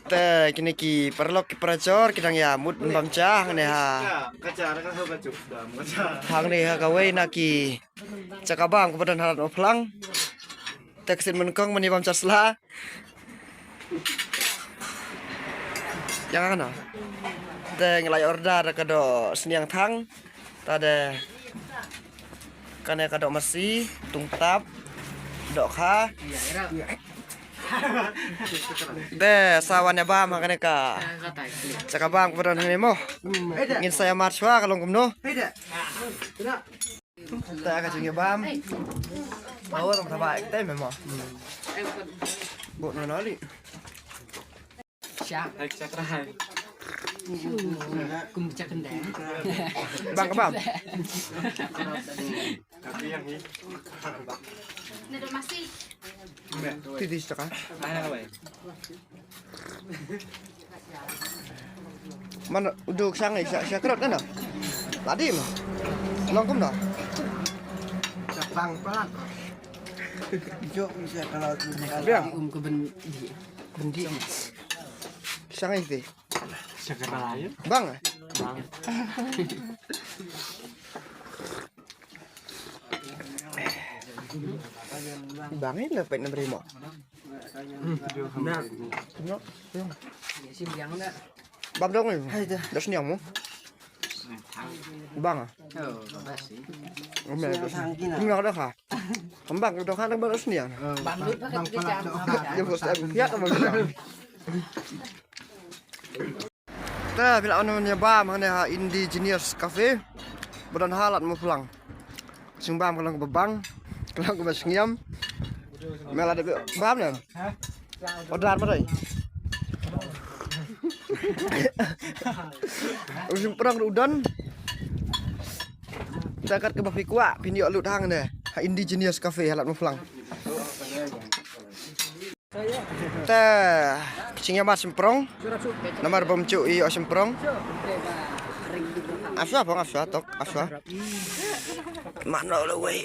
Te kini ki perlu ki peracor kita nyamut bamcah nih ha. Kaca kan hoba cuk dam kaca. Hang nih ha gawe naki cakabang kepada halat oplang. Teksin menkong meni bamcah sela. Jangan no. Te ngelai order kado seniang thang. Tade kane kado masi tungtap dok ha. Deh, sawannya bam makanya ka. Cakabang kepada ini mo. Ingin saya marswa kalau kumno. Kita akan cengnya bam. Mau orang terbaik kita memang. Buat nonoli. Siap. Cakrai. Cùng chắc kendang. Bang ke bam. Tapi yang ini. Nado masih. Titis cakap. Mana kawan? Mana uduk sang ni saya kerot kan dah. Tadi mah. Longkum dah. Bang pelan. Jok bisa kalau Biang. Ke bendi. Bendi. Sang itu. Cakrai. Bang. Bang. Bang ini lepek nak beri mo. Nah. No. Ya sih biang dah. Bam dong ni. Dah seniang mo. Bang ah. Oh, masih. Ngomel dah. Ngomel dah kah? Kembang dah kan dah seniang. Bandut pakai kecam. Ya bos aku piat sama dia. Tah bila namanya bam mana Indigenous Cafe. Badan halat mau pulang. Sing bam kalau bebang, kalau ke basngiam. Mel ada bam nih. Order mana? Usim perang udan. Dekat ke Bafi Kuak, pindik alut hang deh. Indigenous Cafe halat mau pulang. Tah, kecingnya mas semprong. Nomor bom cuy semprong. Aswa bang aswa tok aswa. Mana lo wei?